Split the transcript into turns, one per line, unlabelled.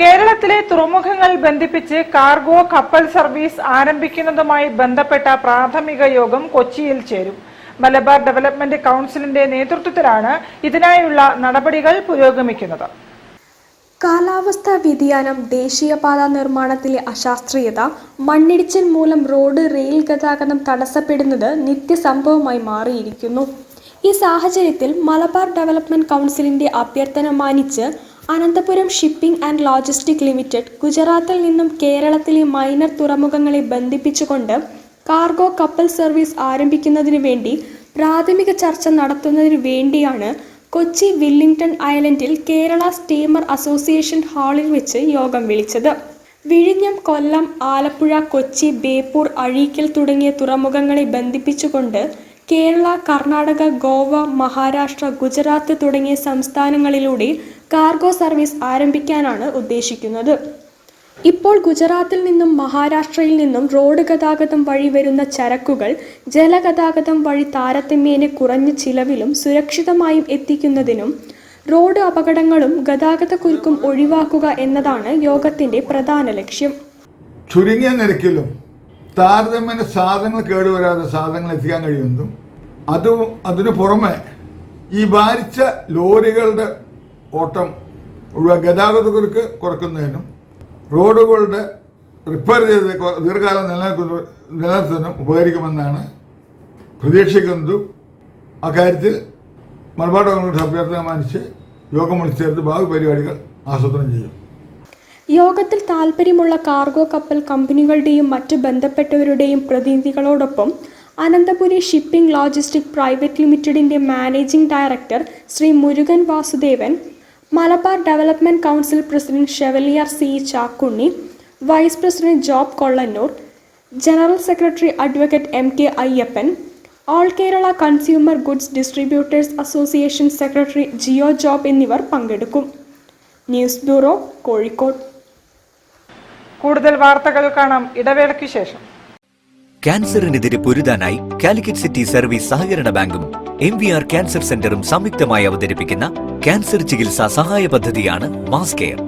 കേരളത്തിലെ തുറമുഖങ്ങൾ ബന്ധിപ്പിച്ച് കാർഗോ കപ്പൽ സർവീസ് ആരംഭിക്കുന്നതുമായി ബന്ധപ്പെട്ട പ്രാഥമിക യോഗം കൊച്ചിയിൽ ചേരും. മലബാർ ഡെവലപ്മെന്റ് കൗൺസിലിന്റെ നേതൃത്വത്തിലാണ് ഇതിനായുള്ള നടപടികൾ പുരോഗമിക്കുന്നത്.
കാലാവസ്ഥാ വ്യതിയാനം, ദേശീയപാത നിർമ്മാണത്തിലെ അശാസ്ത്രീയത, മണ്ണിടിച്ചിൽ മൂലം റോഡ്, റെയിൽ ഗതാഗതം തടസ്സപ്പെടുന്നത് നിത്യസംഭവമായി മാറിയിരിക്കുന്നു. ഈ സാഹചര്യത്തിൽ മലബാർ ഡെവലപ്മെന്റ് കൗൺസിലിന്റെ അഭ്യർത്ഥന മാനിച്ച് Ananthapuram shipping and logistic limited ഗുജറാത്തിൽ നിന്നും കേരളത്തിലെ മൈനർ തുറമുഖങ്ങളെ ബന്ധിപ്പിച്ചുകൊണ്ട് കാർഗോ കപ്പൽ സർവീസ് ആരംഭിക്കുന്നതിനു വേണ്ടി പ്രാഥമിക ചർച്ച നടത്തുന്നതിനു വേണ്ടിയാണ് കൊച്ചി വില്ലിംഗ്ടൺ ഐലൻഡിൽ കേരള സ്റ്റീമർ അസോസിയേഷൻ ഹാളിൽ വെച്ച് യോഗം വിളിച്ചത്. വിഴിഞ്ഞം, കൊല്ലം, ആലപ്പുഴ, കൊച്ചി, ബേപ്പൂർ, അഴീക്കൽ തുടങ്ങിയ തുറമുഖങ്ങളെ ബന്ധിപ്പിച്ചുകൊണ്ട് കേരള, കർണാടക, ഗോവ, മഹാരാഷ്ട്ര, ഗുജറാത്ത് തുടങ്ങിയ സംസ്ഥാനങ്ങളിലൂടെ കാർഗോ സർവീസ് ആരംഭിക്കാനാണ് ഉദ്ദേശിക്കുന്നത്. ഇപ്പോൾ ഗുജറാത്തിൽ നിന്നും മഹാരാഷ്ട്രയിൽ നിന്നും റോഡ് ഗതാഗതം വഴി വരുന്ന ചരക്കുകൾ ജലഗതാഗതം വഴി താരതമ്യേന കുറഞ്ഞ ചിലവിലും സുരക്ഷിതമായും എത്തിക്കുന്നതിനും റോഡ് അപകടങ്ങളും ഗതാഗതക്കുരുക്കും ഒഴിവാക്കുക എന്നതാണ് യോഗത്തിന്റെ പ്രധാന ലക്ഷ്യം.
ചുരുങ്ങിയ നിരക്കിലും താരതമ്യേന സാധനങ്ങൾ കേടുവരാതെ സാധനങ്ങൾ എത്തിക്കാൻ കഴിയുന്നതും അതിനു പുറമെ ഈ ഭാരിച്ച ലോറികളുടെ ഓട്ടം ഗതാഗതക്കുരുക്ക് കുറയ്ക്കുന്നതിനും റോഡുകളുടെ റിപ്പയർ ചെയ്ത് ദീർഘകാലം നിലനിർത്തുന്നതിനും ഉപകരിക്കുമെന്നാണ് പ്രതീക്ഷിക്കുന്നതും. അക്കാര്യത്തിൽ മലബാർ ഡെവലപ്മെന്റ് അഭ്യർത്ഥന മാനിച്ച് യോഗം വിളിച്ചേർത്ത് ഭാവി പരിപാടികൾ ആസൂത്രണം ചെയ്യും.
യോഗത്തിൽ താൽപ്പര്യമുള്ള കാർഗോ കപ്പൽ കമ്പനികളുടെയും മറ്റ് ബന്ധപ്പെട്ടവരുടെയും പ്രതിനിധികളോടൊപ്പം അനന്തപുരി ഷിപ്പിംഗ് ലോജിസ്റ്റിക് പ്രൈവറ്റ് ലിമിറ്റഡിന്റെ managing director Shri Murugan Vasudevan, Malabar development council president chevalier C Chakkunni, vice president Job Kollannur, general secretary advocate M K Ayyappan, all Kerala consumer goods distributors association secretary Jio Job എന്നിവർ പങ്കെടുക്കും. News bureau, Kozhikode.
കൂടുതൽ വാർത്തകൾ കാണാം ഇടവേളയ്ക്ക് ശേഷം.
ക്യാൻസറിനെതിരെ പൊരുതാനായി കാലിക്കറ്റ് സിറ്റി സർവീസ് സഹകരണ ബാങ്കും MVR ക്യാൻസർ സെന്ററും സംയുക്തമായി അവതരിപ്പിക്കുന്ന ക്യാൻസർ ചികിത്സാ സഹായ പദ്ധതിയാണ് മാസ് കെയർ.